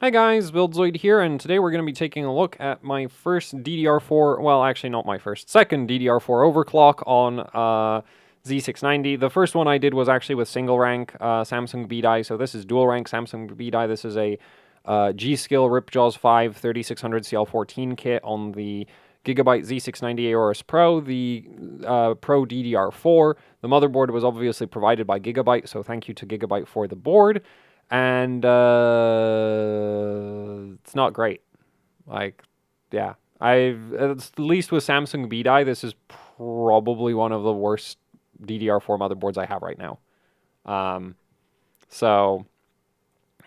Hi guys, BuildZoid here, and today we're going to be taking a look at my first DDR4, well actually not my first, second DDR4 overclock on Z690. The first one I did was actually with single rank Samsung B-die, so this is dual rank Samsung B-die. This is a G-Skill Ripjaws 5 3600 CL14 kit on the Gigabyte Z690 Aorus Pro, the Pro DDR4. The motherboard was obviously provided by Gigabyte, so thank you to Gigabyte for the board. And it's not great. Like, yeah, at least with Samsung B-die, this is probably one of the worst DDR4 motherboards I have right now. So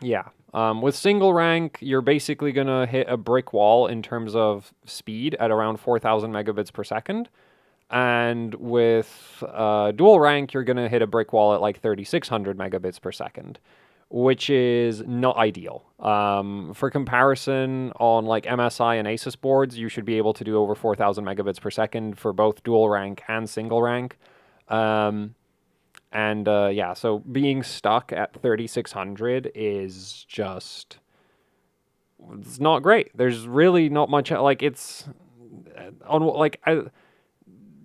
yeah, with single rank, you're basically gonna hit a brick wall in terms of speed at around 4,000 megabits per second. And with dual rank, you're gonna hit a brick wall at like 3,600 megabits per second, which is not ideal. For comparison, on like MSI and Asus boards, you should be able to do over 4,000 megabits per second for both dual rank and single rank. Yeah, so being stuck at 3,600 is just, it's not great. There's really not much, like, it's on, like,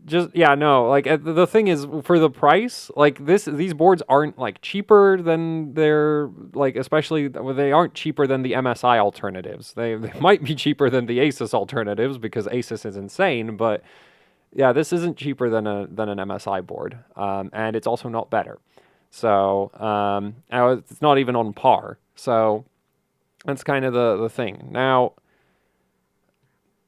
the thing is, for the price, like these boards aren't like cheaper than their, like, especially they aren't cheaper than the MSI alternatives. They might be cheaper than the Asus alternatives because Asus is insane, but yeah, this isn't cheaper than an MSI board, and it's also not better. So it's not even on par. So that's kind of the thing. Now,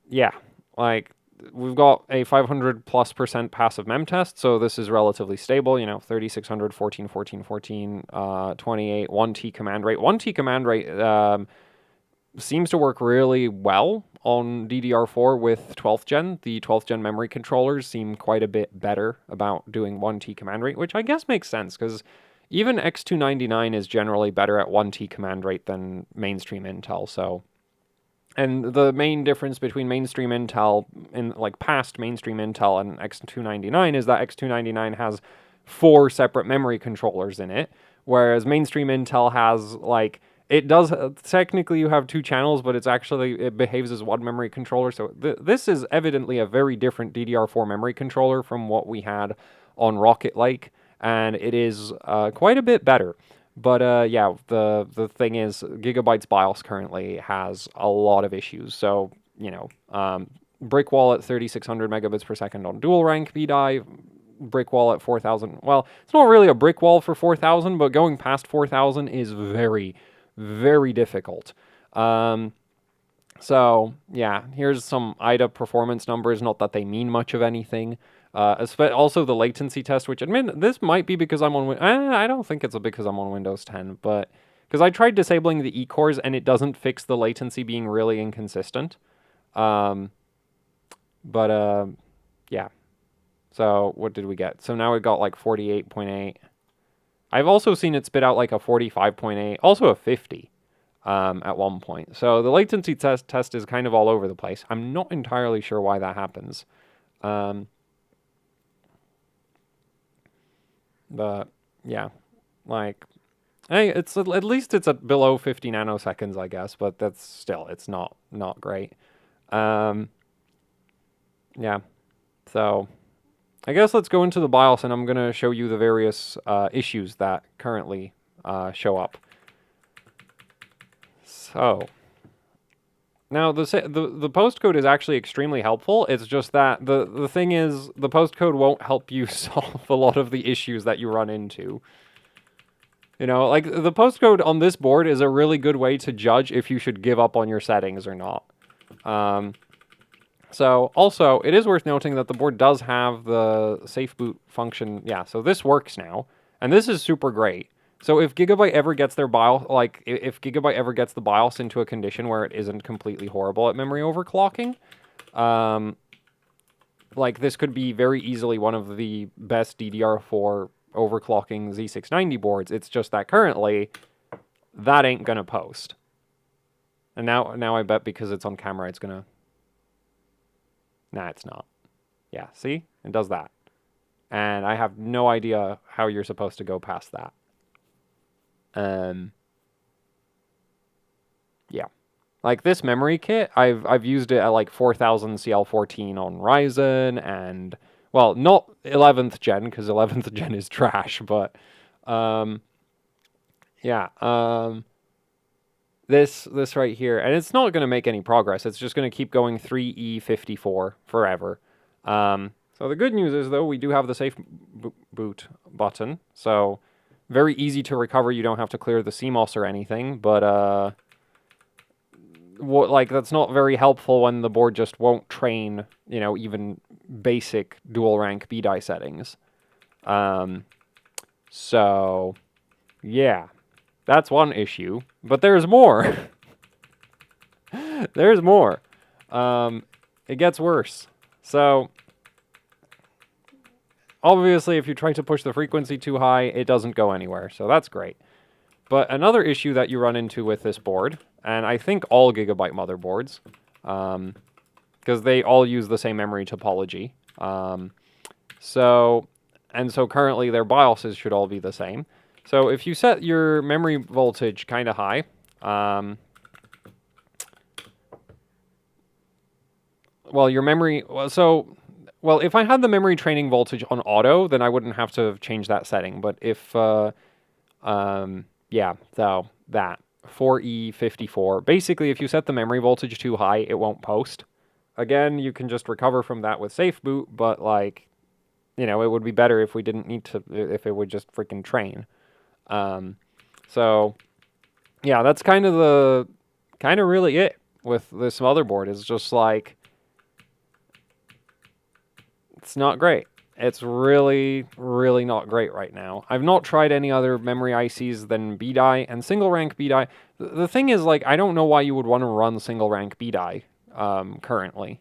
yeah, like, we've got a 500+% passive mem test, so this is relatively stable, 3600, 14, 14, 14, 28, 1T command rate. 1T command rate seems to work really well on DDR4 with 12th gen. The 12th gen memory controllers seem quite a bit better about doing 1T command rate, which I guess makes sense, because even X299 is generally better at 1T command rate than mainstream Intel, so... And the main difference between mainstream Intel and like past mainstream Intel and X299 is that X299 has 4 separate memory controllers in it, whereas mainstream Intel has, like, it does technically you have 2 channels, but it behaves as one memory controller. So this is evidently a very different DDR4 memory controller from what we had on Rocket Lake, and it is quite a bit better. But yeah, the thing is, Gigabyte's BIOS currently has a lot of issues. So, brick wall at 3,600 megabits per second on dual rank B-die, brick wall at 4,000. Well, it's not really a brick wall for 4,000, but going past 4,000 is very, very difficult. So yeah, here's some IDA performance numbers. Not that they mean much of anything. Also the latency test, which this might be because I'm on. I don't think it's because I'm on Windows 10, but because I tried disabling the E-cores and it doesn't fix the latency being really inconsistent. Yeah. So what did we get? So now we got like 48.8. I've also seen it spit out like a 45.8, also a 50 at one point. So the latency test is kind of all over the place. I'm not entirely sure why that happens. But yeah, like, hey, it's at least it's at below 50 nanoseconds, I guess, but that's still, it's not great. Yeah, so I guess let's go into the BIOS, and I'm gonna show you the various issues that currently show up. So now the postcode is actually extremely helpful. It's just that the thing is, the postcode won't help you solve a lot of the issues that you run into. Like, the postcode on this board is a really good way to judge if you should give up on your settings or not. So also, it is worth noting that the board does have the safe boot function. Yeah, so this works now, and this is super great. So if Gigabyte ever gets their BIOS, like, if Gigabyte ever gets the BIOS into a condition where it isn't completely horrible at memory overclocking, like, this could be very easily one of the best DDR4 overclocking Z690 boards. It's just that currently, that ain't gonna post. And now I bet because it's on camera, it's gonna... Nah, it's not. Yeah, see? It does that. And I have no idea how you're supposed to go past that. yeah. Like this memory kit, I've used it at like 4000 CL14 on Ryzen, and well, not 11th gen because 11th gen is trash, but um, yeah, this right here, and it's not going to make any progress. It's just going to keep going 3E54 forever. So the good news is though we do have the safe boot button, so very easy to recover. You don't have to clear the CMOS or anything, but like that's not very helpful when the board just won't train, you know, even basic dual rank B-die settings. So yeah, that's one issue, but there's more. There's more. It gets worse. So obviously, if you try to push the frequency too high, it doesn't go anywhere. So that's great. But another issue that you run into with this board, and I think all Gigabyte motherboards, because they all use the same memory topology. So currently their BIOSes should all be the same. So if you set your memory voltage kind of high, well, your memory, well, if I had the memory training voltage on auto, then I wouldn't have to change that setting. But if, yeah, so that 4E54. Basically, if you set the memory voltage too high, it won't post. Again, you can just recover from that with safe boot, but like, you know, it would be better if we didn't need to, if it would just freaking train. So yeah, that's kind of really it with this motherboard. Is just like, it's not great. It's really, really not great right now. I've not tried any other memory ICs than B-die and single rank B-die. The thing is, like, I don't know why you would want to run single rank B-die currently.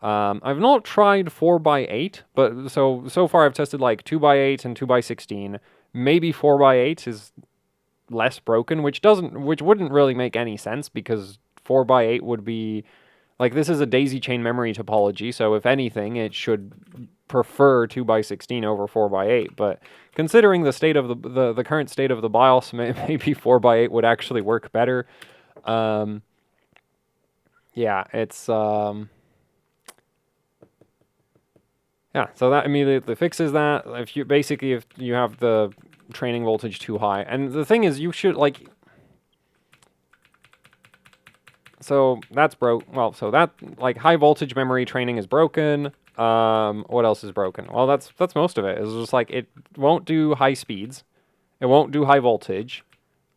I've not tried 4x8, but so far I've tested like 2x8 and 2x16. Maybe 4x8 is less broken, which wouldn't really make any sense because 4x8 would be like, this is a daisy chain memory topology, so if anything, it should prefer 2x16 over 4x8. But considering the state of the current state of the BIOS, maybe 4x8 would actually work better. Yeah, it's yeah. So that immediately fixes that. If you have the training voltage too high, and the thing is, you should like. So that's broke. Well, so that like high voltage memory training is broken. What else is broken? Well, that's most of it. It's just like it won't do high speeds. It won't do high voltage.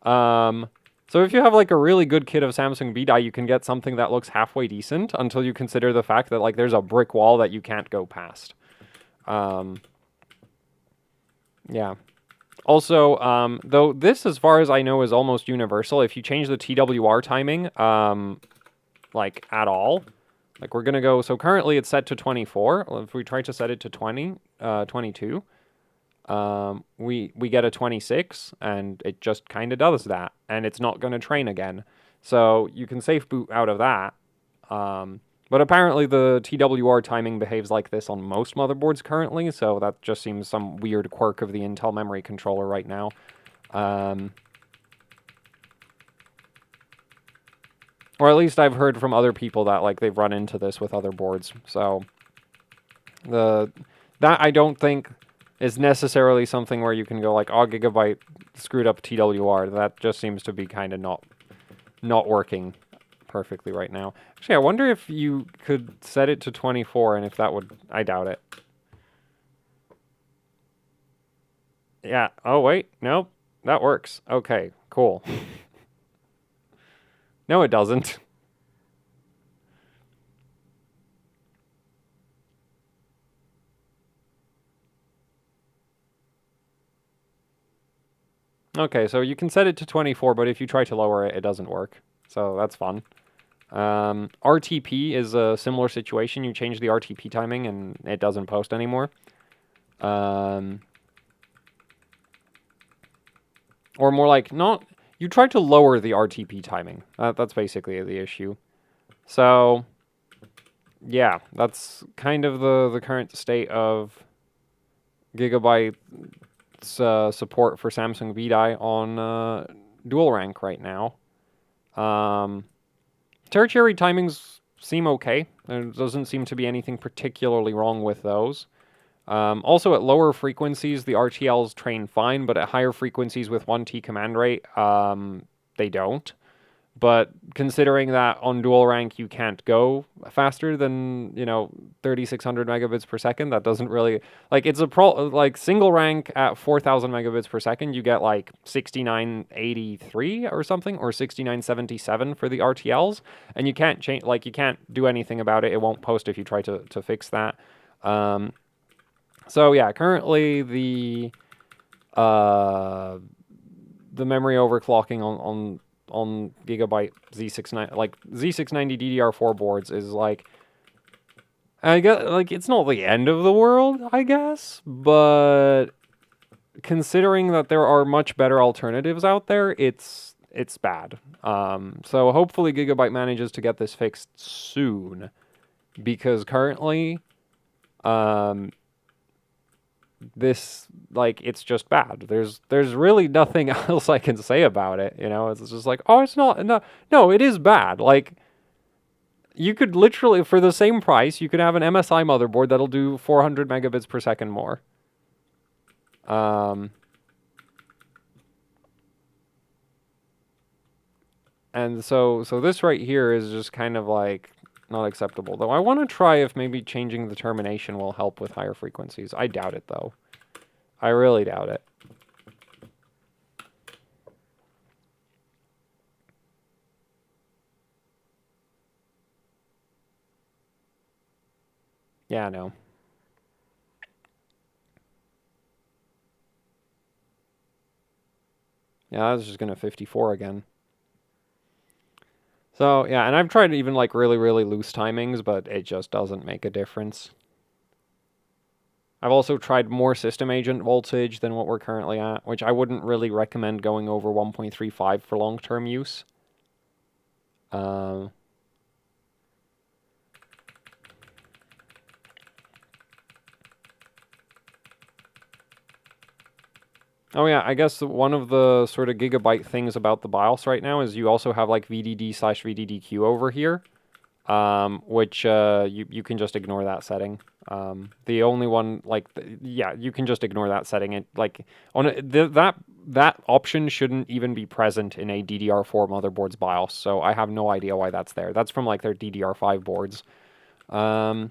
So if you have like a really good kit of Samsung B-die, you can get something that looks halfway decent until you consider the fact that like there's a brick wall that you can't go past. Yeah. Also, though this, as far as I know, is almost universal. If you change the TWR timing, like at all, like we're gonna go. So currently it's set to 24. If we try to set it to 22, we get a 26, and it just kind of does that, and it's not gonna train again. So you can safe boot out of that. But apparently the TWR timing behaves like this on most motherboards currently, so that just seems some weird quirk of the Intel memory controller right now. Or at least I've heard from other people that like they've run into this with other boards. So that I don't think is necessarily something where you can go like, oh, Gigabyte screwed up TWR. That just seems to be kind of not working perfectly right now. Actually, I wonder if you could set it to 24 and if that would... I doubt it. Yeah. Oh, wait. Nope. That works. Okay, cool. No, it doesn't. Okay, so you can set it to 24, but if you try to lower it, it doesn't work. So that's fun. RTP is a similar situation. You change the RTP timing and it doesn't post anymore. Or more like, not... You try to lower the RTP timing. That's basically the issue. So, yeah, that's kind of the current state of Gigabyte's support for Samsung B-die on dual rank right now. Tertiary timings seem okay. There doesn't seem to be anything particularly wrong with those. Also, at lower frequencies, the RTLs train fine, but at higher frequencies with 1T command rate, they don't. But considering that on dual rank you can't go faster than 3600 megabits per second, that doesn't really like it's a like single rank at 4000 megabits per second, you get like 6983 or something, or 6977 for the RTLs, and you can't change, like you can't do anything about it. It won't post if you try to fix that. So yeah, currently the memory overclocking on Gigabyte Z690, like Z690 DDR4 boards is like, I guess, like it's not the end of the world, I guess, but considering that there are much better alternatives out there, it's bad. So hopefully Gigabyte manages to get this fixed soon, because currently, this, like, it's just bad. There's really nothing else I can say about it, It's just like, oh, it's not, no, it is bad. Like, you could literally, for the same price, you could have an MSI motherboard that'll do 400 megabits per second more. And so this right here is just kind of like not acceptable. Though I want to try if maybe changing the termination will help with higher frequencies. I doubt it, though. I really doubt it. Yeah, no. Yeah, I was just going to 54 again. So, yeah, and I've tried even, like, really, really loose timings, but it just doesn't make a difference. I've also tried more system agent voltage than what we're currently at, which I wouldn't really recommend going over 1.35 for long-term use. Oh yeah, I guess one of the sort of Gigabyte things about the BIOS right now is you also have like VDD/VDDQ over here, which you can just ignore that setting. The only one, like, yeah, you can just ignore that setting. It, like, that option shouldn't even be present in a DDR4 motherboard's BIOS, so I have no idea why that's there. That's from like their DDR5 boards. I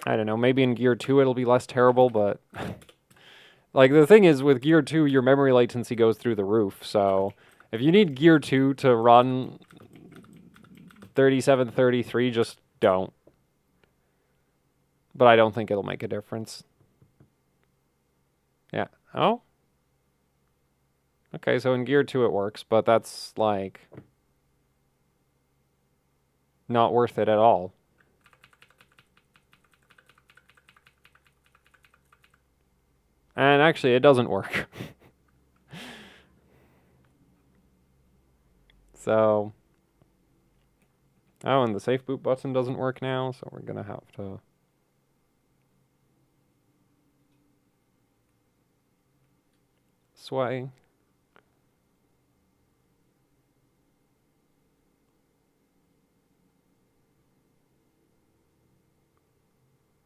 don't know, maybe in Gear 2 it'll be less terrible, but like, the thing is, with Gear 2, your memory latency goes through the roof, so if you need Gear 2 to run 3733, just don't. But I don't think it'll make a difference. Yeah. Oh? Okay, so in Gear 2 it works, but that's, like, not worth it at all. And actually, it doesn't work. So... Oh, and the safe boot button doesn't work now, so we're gonna have to... sway.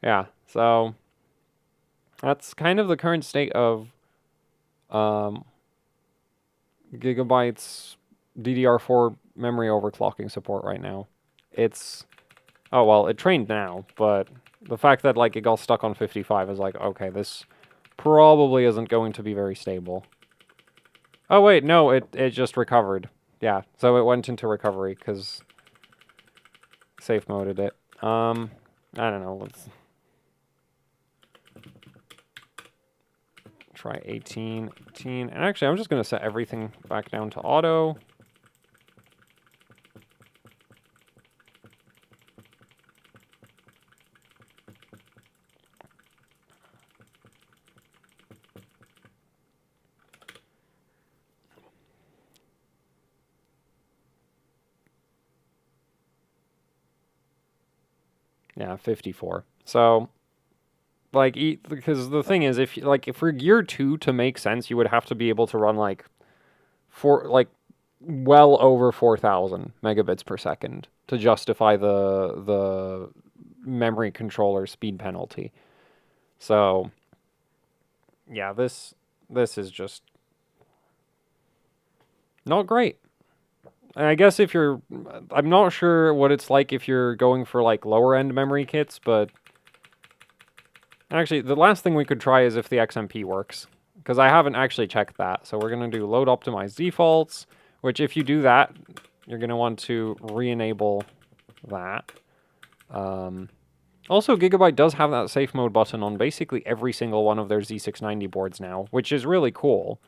Yeah, so... that's kind of the current state of Gigabyte's DDR4 memory overclocking support right now. It's... oh, well, it trained now, but the fact that, like, it got stuck on 55 is like, okay, this probably isn't going to be very stable. Oh, wait, no, it just recovered. Yeah, so it went into recovery, because safe moded it. I don't know, let's... try 18. And actually, I'm just going to set everything back down to auto. Yeah, 54. So, like, because the thing is, if for Gear 2 to make sense, you would have to be able to run, like, well over 4,000 megabits per second to justify the memory controller speed penalty. So yeah, this is just not great. I guess if you're, I'm not sure what it's like if you're going for like lower end memory kits, but actually the last thing we could try is if the XMP works, because I haven't actually checked that. So we're going to do load optimize defaults, which if you do that, you're going to want to re-enable that. Also, Gigabyte does have that safe mode button on basically every single one of their Z690 boards now, which is really cool.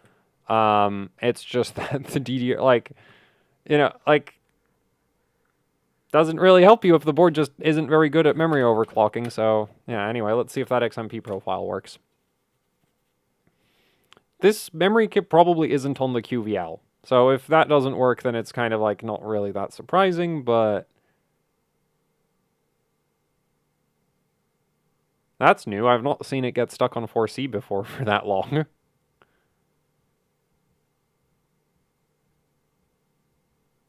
It's just that the DDR, like, like, doesn't really help you if the board just isn't very good at memory overclocking. So, yeah, anyway, let's see if that XMP profile works. This memory kit probably isn't on the QVL. So if that doesn't work, then it's kind of like not really that surprising, but that's new. I've not seen it get stuck on 4C before for that long.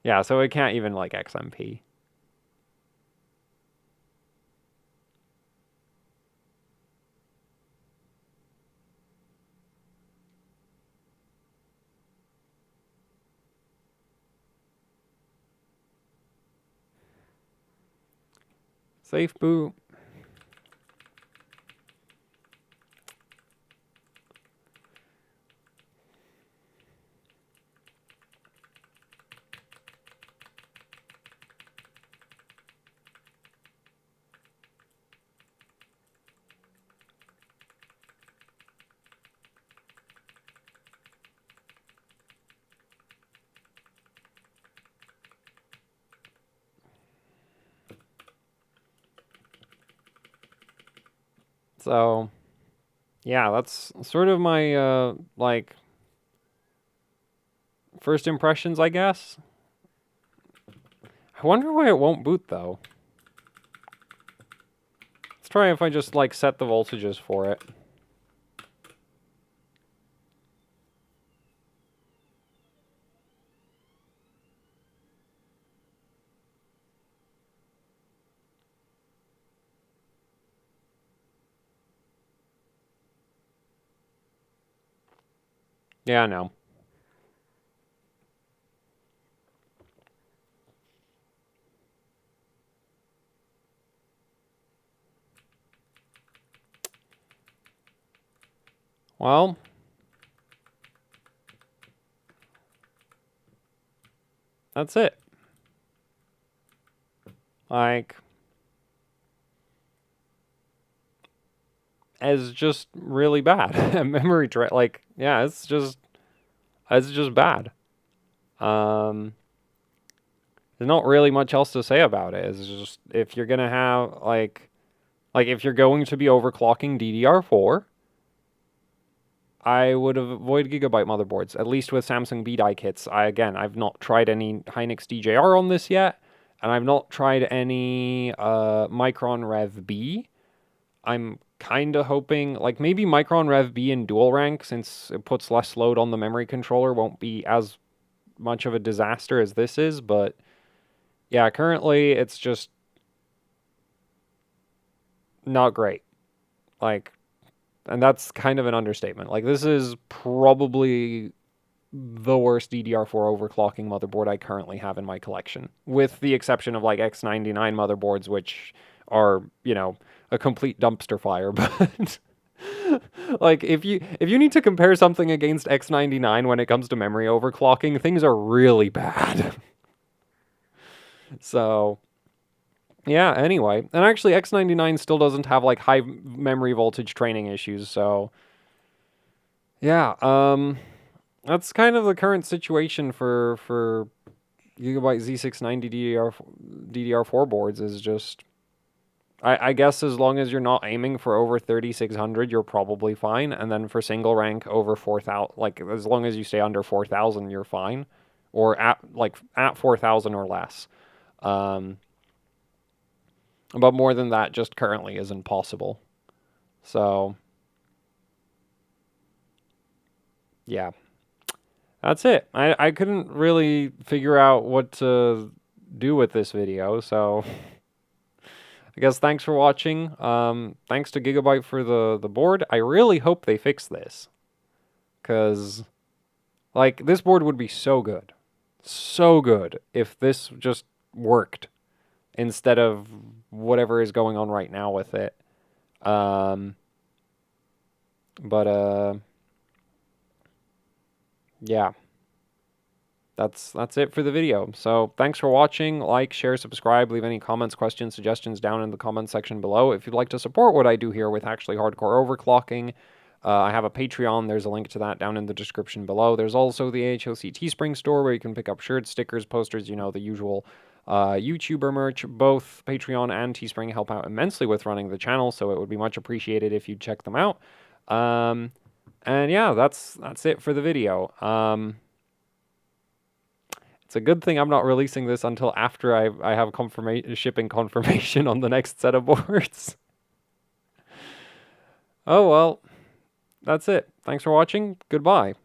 Yeah, so it can't even like XMP. Safe boot. So, yeah, that's sort of my, like, first impressions, I guess. I wonder why it won't boot, though. Let's try if I just, like, set the voltages for it. Yeah, no. Well, that's it. Like, it's just really bad. Memory like, yeah, it's just bad. Um, there's not really much else to say about it. It's just if you're gonna have like if you're going to be overclocking DDR4, I would avoid Gigabyte motherboards, at least with Samsung B-die kits. I've not tried any Hynix DJR on this yet, and I've not tried any Micron Rev B. I'm kind of hoping, like, maybe Micron Rev B in dual rank, since it puts less load on the memory controller, won't be as much of a disaster as this is, but yeah, currently it's just not great. Like, and that's kind of an understatement. Like, this is probably the worst DDR4 overclocking motherboard I currently have in my collection, with the exception of like X99 motherboards, which are, a complete dumpster fire. But like if you need to compare something against X99 when it comes to memory overclocking, things are really bad. So, yeah, anyway. And actually X99 still doesn't have like high memory voltage training issues, so yeah, that's kind of the current situation for Gigabyte Z690 DDR4 boards. Is just, I guess as long as you're not aiming for over 3600, you're probably fine. And then for single rank over 4000, like as long as you stay under 4000, you're fine, or at 4000 or less. Um, but more than that, just currently isn't possible. So yeah, that's it. I couldn't really figure out what to do with this video, so I guess thanks for watching. Thanks to Gigabyte for the board. I really hope they fix this, because like this board would be so good if this just worked instead of whatever is going on right now with it. But yeah. That's it for the video. So thanks for watching. Like, share, subscribe, leave any comments, questions, suggestions down in the comment section below. If you'd like to support what I do here with actually hardcore overclocking, I have a Patreon. There's a link to that down in the description below. There's also the AHOC Teespring store where you can pick up shirts, stickers, posters, you know, the usual YouTuber merch. Both Patreon and Teespring help out immensely with running the channel, so it would be much appreciated if you'd check them out. And yeah, that's it for the video. It's a good thing I'm not releasing this until after I have shipping confirmation on the next set of boards. Oh well, that's it. Thanks for watching. Goodbye.